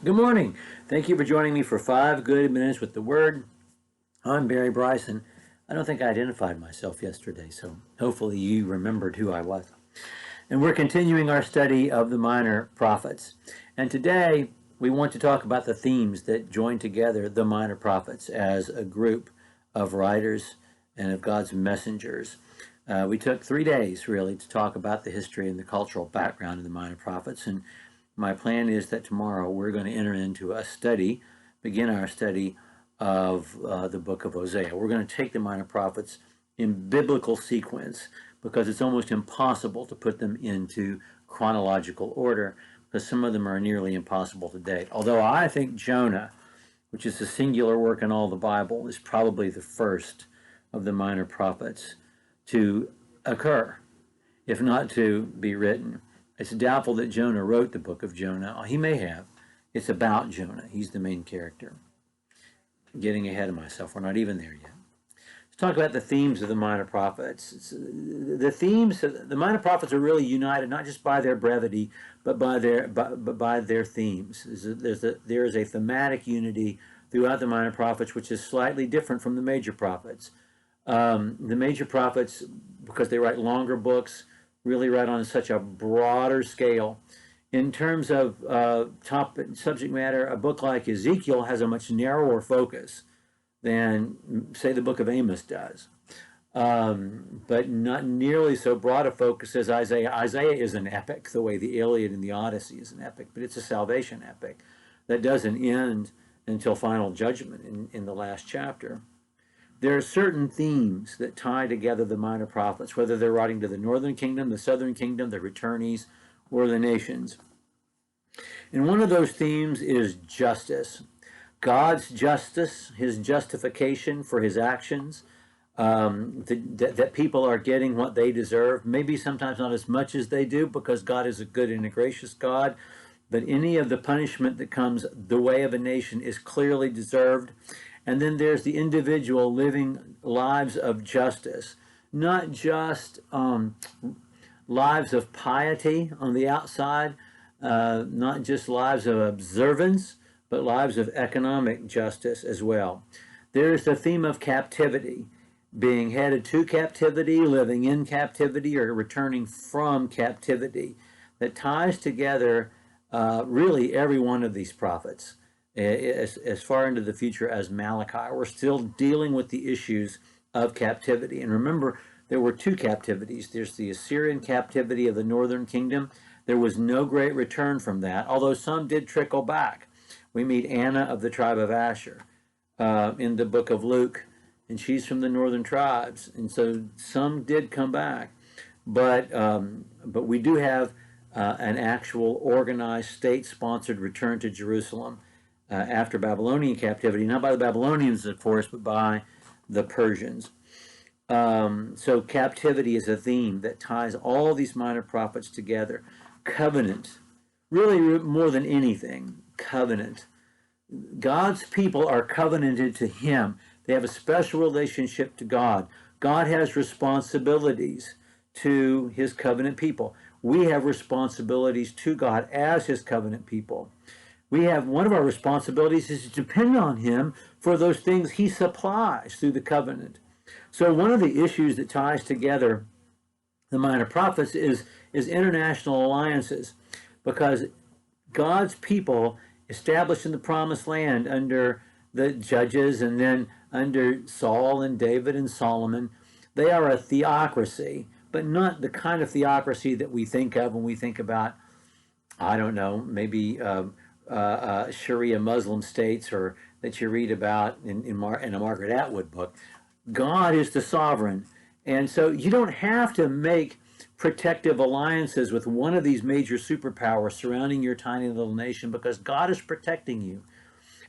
Good morning. Thank you for joining me for 5 good minutes with the Word. I'm Barry Bryson. I don't think I identified myself yesterday, so hopefully you remembered who I was. And we're continuing our study of the minor prophets. And today we want to talk about the themes that join together the minor prophets as a group of writers and of God's messengers. We took 3 days really to talk about the history and the cultural background of the minor prophets, and my plan is that tomorrow we're going to enter into a study, begin our study of the book of Hosea. We're going to take the minor prophets in biblical sequence because it's almost impossible to put them into chronological order because some of them are nearly impossible to date. Although I think Jonah, which is a singular work in all the Bible, is probably the first of the minor prophets to occur, if not to be written. It's doubtful that Jonah wrote the book of Jonah. He may have. It's about Jonah. He's the main character. Getting ahead of myself. We're not even there yet. Let's talk about the themes of the minor prophets. The minor prophets are really united not just by their brevity, but by their themes. There is a thematic unity throughout the minor prophets, which is slightly different from the major prophets. The major prophets, because they write longer books, really write on such a broader scale. In terms of subject matter, a book like Ezekiel has a much narrower focus than, say, the book of Amos does, but not nearly so broad a focus as Isaiah. Isaiah is an epic, the way the Iliad and the Odyssey is an epic, but it's a salvation epic that doesn't end until final judgment in the last chapter. There are certain themes that tie together the minor prophets, whether they're writing to the northern kingdom, the southern kingdom, the returnees, or the nations. And one of those themes is justice. God's justice, his justification for his actions, that people are getting what they deserve, maybe sometimes not as much as they do because God is a good and a gracious God, but any of the punishment that comes the way of a nation is clearly deserved. And then there's the individual living lives of justice, not just lives of piety on the outside, not just lives of observance, but lives of economic justice as well. There's the theme of captivity, being headed to captivity, living in captivity, or returning from captivity, that ties together really every one of these prophets. As far into the future as Malachi. We're still dealing with the issues of captivity. And remember, there were 2 captivities. There's the Assyrian captivity of the northern kingdom. There was no great return from that, although some did trickle back. We meet Anna of the tribe of Asher in the book of Luke, and she's from the northern tribes. And so some did come back. But we do have an actual organized, state-sponsored return to Jerusalem after Babylonian captivity, not by the Babylonians, of course, but by the Persians. So captivity is a theme that ties all these minor prophets together. Covenant, really more than anything, covenant. God's people are covenanted to him. They have a special relationship to God. God has responsibilities to his covenant people. We have responsibilities to God as his covenant people. We have one of our responsibilities is to depend on him for those things he supplies through the covenant. So one of the issues that ties together the minor prophets is international alliances, because God's people established in the promised land under the judges and then under Saul and David and Solomon, they are a theocracy, but not the kind of theocracy that we think of when we think about, I don't know, maybe Sharia Muslim states, or that you read about in a Margaret Atwood book. God is the sovereign. And so you don't have to make protective alliances with one of these major superpowers surrounding your tiny little nation, because God is protecting you.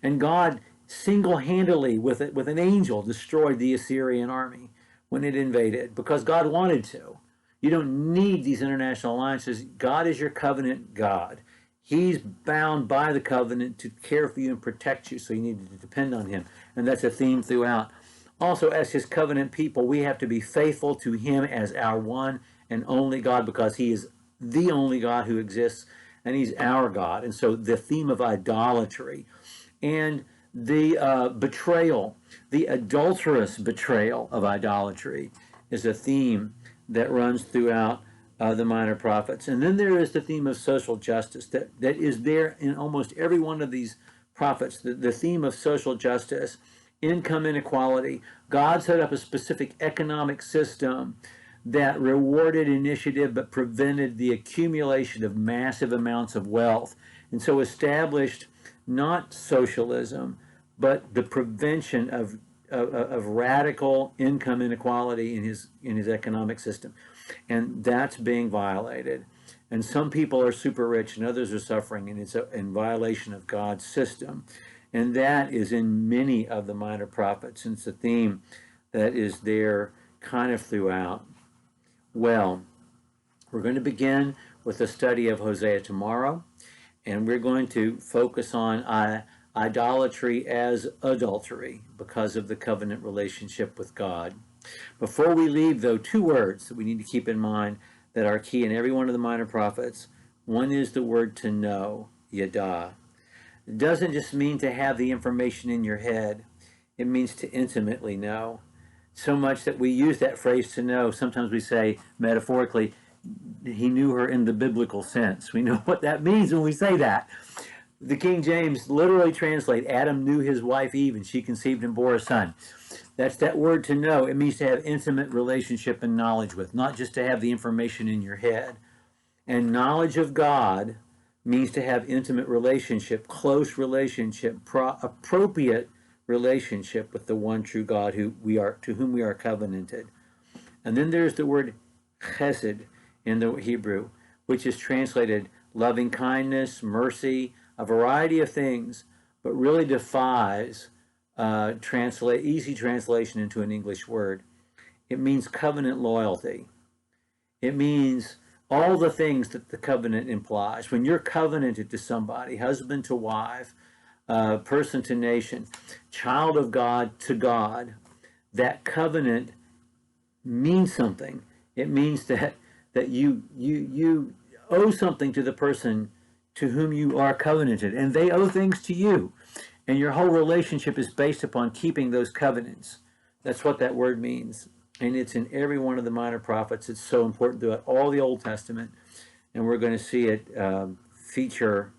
And God single-handedly, with an angel, destroyed the Assyrian army when it invaded, because God wanted to. You don't need these international alliances. God is your covenant God. He's bound by the covenant to care for you and protect you, so you need to depend on him. And that's a theme throughout. Also, as his covenant people, we have to be faithful to him as our one and only God, because he is the only God who exists, and he's our God. And so the theme of idolatry and the betrayal, the adulterous betrayal of idolatry is a theme that runs throughout the minor prophets. And then there is the theme of social justice that is there in almost every one of these prophets, the theme of social justice, income inequality. God set up a specific economic system that rewarded initiative but prevented the accumulation of massive amounts of wealth, and so established not socialism, but the prevention of radical income inequality in his economic system, and that's being violated. And some people are super rich and others are suffering, and it's in violation of God's system. And that is in many of the minor prophets, and it's a theme that is there kind of throughout. Well, we're going to begin with a study of Hosea tomorrow, and we're going to focus on idolatry as adultery because of the covenant relationship with God. Before we leave, though, two words that we need to keep in mind that are key in every one of the minor prophets. One is the word to know, yada. It doesn't just mean to have the information in your head. It means to intimately know. So much that we use that phrase to know. Sometimes we say, metaphorically, he knew her in the biblical sense. We know what that means when we say that. The King James literally translate, Adam knew his wife Eve, and she conceived and bore a son. That's that word to know. It means to have intimate relationship and knowledge with, not just to have the information in your head. And knowledge of God means to have intimate relationship, close relationship, appropriate relationship with the one true God to whom we are covenanted. And then there's the word chesed in the Hebrew, which is translated loving kindness, mercy, a variety of things, but really defies easy translation into an English word. It means covenant loyalty. It means all the things that the covenant implies. When you're covenanted to somebody, husband to wife, person to nation, child of God to God, that covenant means something. It means that you owe something to the person to whom you are covenanted, and they owe things to you. And your whole relationship is based upon keeping those covenants. That's what that word means. And it's in every one of the minor prophets. It's so important throughout all the Old Testament. And we're going to see it feature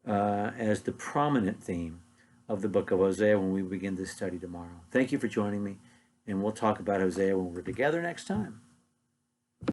as the prominent theme of the book of Hosea when we begin this study tomorrow. Thank you for joining me. And we'll talk about Hosea when we're together next time.